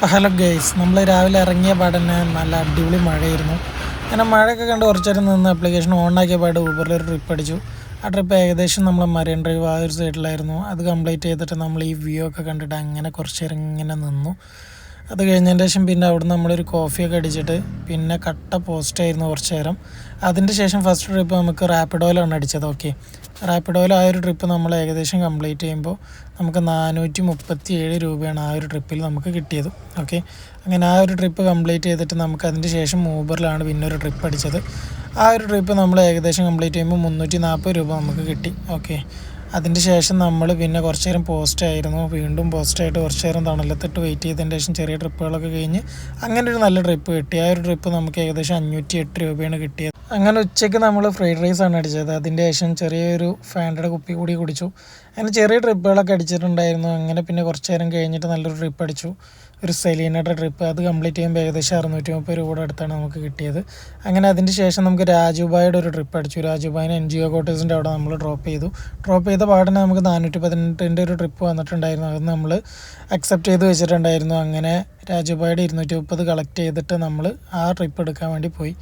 Hello guys, നമ്മൾ രാവിലെ ഇറങ്ങിയ പാടന്നെ നല്ല അടിപൊളി മഴയായിരുന്നു. അങ്ങനെ മഴയൊക്കെ കണ്ട് കുറച്ച് നേരം നിന്ന് ആപ്ലിക്കേഷൻ ഓണാക്കിയ പാട് ഊബറിലൊരു ട്രിപ്പ് അടിച്ചു. ആ ട്രിപ്പ് ഏകദേശം നമ്മൾ മറൈൻ ഡ്രൈവ് ആ ഒരു സൈഡിലായിരുന്നു. അത് കംപ്ലീറ്റ് ചെയ്തിട്ട് നമ്മൾ ഈ വ്യൂ ഒക്കെ കണ്ടിട്ട് അങ്ങനെ കുറച്ച് നേരം ഇങ്ങനെ നിന്നു. അത് കഴിഞ്ഞതിന് ശേഷം പിന്നെ അവിടെ നമ്മളൊരു കോഫിയൊക്കെ അടിച്ചിട്ട് പിന്നെ കട്ട പോസ്റ്റായിരുന്നു കുറച്ച് നേരം. അതിൻ്റെ ശേഷം ഫസ്റ്റ് ട്രിപ്പ് നമുക്ക് റാപ്പിഡോയിലാണ് അടിച്ചത്. ഓക്കെ, റാപ്പിഡോയിൽ ആ ഒരു ട്രിപ്പ് നമ്മൾ ഏകദേശം കംപ്ലീറ്റ് ചെയ്യുമ്പോൾ നമുക്ക് 437 രൂപയാണ് ആ ഒരു ട്രിപ്പിൽ നമുക്ക് കിട്ടിയത്. ഓക്കെ, അങ്ങനെ ആ ഒരു ട്രിപ്പ് കംപ്ലീറ്റ് ചെയ്തിട്ട് നമുക്ക് അതിൻ്റെ ശേഷം ഊബറിലാണ് പിന്നെ ഒരു ട്രിപ്പ് അടിച്ചത്. ആ ഒരു ട്രിപ്പ് നമ്മൾ ഏകദേശം കംപ്ലീറ്റ് ചെയ്യുമ്പോൾ 340 രൂപ നമുക്ക് കിട്ടി. ഓക്കെ, അതിൻ്റെ ശേഷം നമ്മൾ പിന്നെ കുറച്ച് നേരം പോസ്റ്റായിരുന്നു. വീണ്ടും പോസ്റ്റായിട്ട് കുറച്ച് നേരം തണലത്തിട്ട് വെയിറ്റ് ചെയ്തതിൻ്റെ ശേഷം ചെറിയ ട്രിപ്പുകളൊക്കെ കഴിഞ്ഞ് അങ്ങനെ ഒരു നല്ല ട്രിപ്പ് കിട്ടി. ആ ഒരു ട്രിപ്പ് നമുക്ക് ഏകദേശം 508 രൂപയാണ് കിട്ടിയത്. അങ്ങനെ ഉച്ചയ്ക്ക് നമ്മൾ ഫ്രൈഡ് റൈസാണ് അടിച്ചത്. അതിൻ്റെ ശേഷം ചെറിയൊരു ഫാൻറ്റയുടെ കുപ്പി കൂടി കുടിച്ചു. അങ്ങനെ ചെറിയ ട്രിപ്പുകളൊക്കെ അടിച്ചിട്ടുണ്ടായിരുന്നു. അങ്ങനെ പിന്നെ കുറച്ച് നേരം കഴിഞ്ഞിട്ട് നല്ലൊരു ട്രിപ്പ് അടിച്ചു, ഒരു സെലീനയുടെ ട്രിപ്പ്. അത് കംപ്ലീറ്റ് ചെയ്യുമ്പോൾ ഏകദേശം 630 രൂപയുടെ അടുത്താണ് നമുക്ക് കിട്ടിയത്. അങ്ങനെ അതിൻ്റെ ശേഷം നമുക്ക് രാജുബായുടെ ഒരു ട്രിപ്പ് അടിച്ചു. രാജുബായിനെ NGO കോട്ടേഴ്സിൻ്റെ അവിടെ നമ്മൾ ഡ്രോപ്പ് ചെയ്ത പാടിന് നമുക്ക് 418 ഒരു ട്രിപ്പ് വന്നിട്ടുണ്ടായിരുന്നു. അത് നമ്മൾ അക്സെപ്റ്റ് ചെയ്ത് വെച്ചിട്ടുണ്ടായിരുന്നു. അങ്ങനെ രാജുബായുടെ 230 കളക്ട് ചെയ്തിട്ട് നമ്മൾ ആ ട്രിപ്പ് എടുക്കാൻ വേണ്ടി പോയി.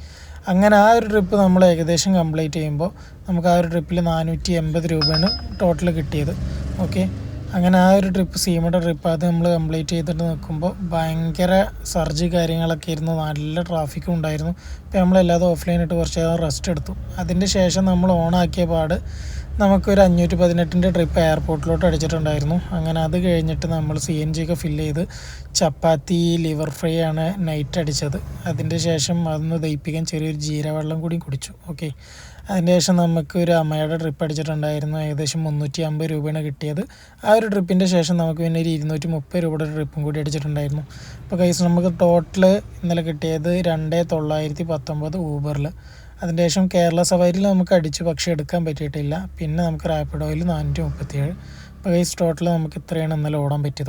അങ്ങനെ ആ ഒരു ട്രിപ്പ് നമ്മൾ ഏകദേശം കംപ്ലീറ്റ് ചെയ്യുമ്പോൾ നമുക്ക് ആ ഒരു ട്രിപ്പിൽ 480 രൂപയാണ് ടോട്ടൽ കിട്ടിയത്. ഓക്കെ, അങ്ങനെ ആ ഒരു ട്രിപ്പ് സീമയുടെ ട്രിപ്പ് അത് നമ്മൾ കംപ്ലീറ്റ് ചെയ്തിട്ട് നിൽക്കുമ്പോൾ ഭയങ്കര സർജ് കാര്യങ്ങളൊക്കെ ആയിരുന്നു. നല്ല ട്രാഫിക്കും ഉണ്ടായിരുന്നു. അപ്പോൾ നമ്മളെല്ലാതും ഓഫ്ലൈൻ ഇട്ട് കുറച്ച് നേരം റെസ്റ്റ് എടുത്തു. അതിൻ്റെ ശേഷം നമ്മൾ ഓണാക്കിയ പാട് നമുക്കൊരു 518 ട്രിപ്പ് എയർപോർട്ടിലോട്ട് അടിച്ചിട്ടുണ്ടായിരുന്നു. അങ്ങനെ അത് കഴിഞ്ഞിട്ട് നമ്മൾ CNG ഒക്കെ ഫില്ല് ചെയ്ത് ചപ്പാത്തി ലിവർ ഫ്രൈ ആണ് നൈറ്റ് അടിച്ചത്. അതിൻ്റെ ശേഷം അതൊന്ന് ദഹിപ്പിക്കാൻ ചെറിയൊരു ജീരവെള്ളം കൂടി കുടിച്ചു. ഓക്കെ, അതിൻ്റെ ശേഷം നമുക്ക് ഒരു അമ്മയുടെ ട്രിപ്പ് അടിച്ചിട്ടുണ്ടായിരുന്നു. ഏകദേശം 350 രൂപയാണ് കിട്ടിയത്. ആ ഒരു ട്രിപ്പിൻ്റെ ശേഷം നമുക്ക് പിന്നെ ഒരു 230 രൂപയുടെ ട്രിപ്പും കൂടി അടിച്ചിട്ടുണ്ടായിരുന്നു. അപ്പോൾ കൈസ് നമുക്ക് ടോട്ടൽ ഇന്നലെ കിട്ടിയത് 2919 ഊബറിൽ. അതിൻ്റെ ശേഷം കേരള സവാരിയിൽ നമുക്ക് അടിച്ചു, പക്ഷേ എടുക്കാൻ പറ്റിയിട്ടില്ല. പിന്നെ നമുക്ക് റാപ്പിഡോയിൽ 437. അപ്പോൾ കൈസ് ടോട്ടൽ നമുക്ക് ഇത്രയാണ് ഇന്നലെ ഓടാൻ പറ്റിയത്.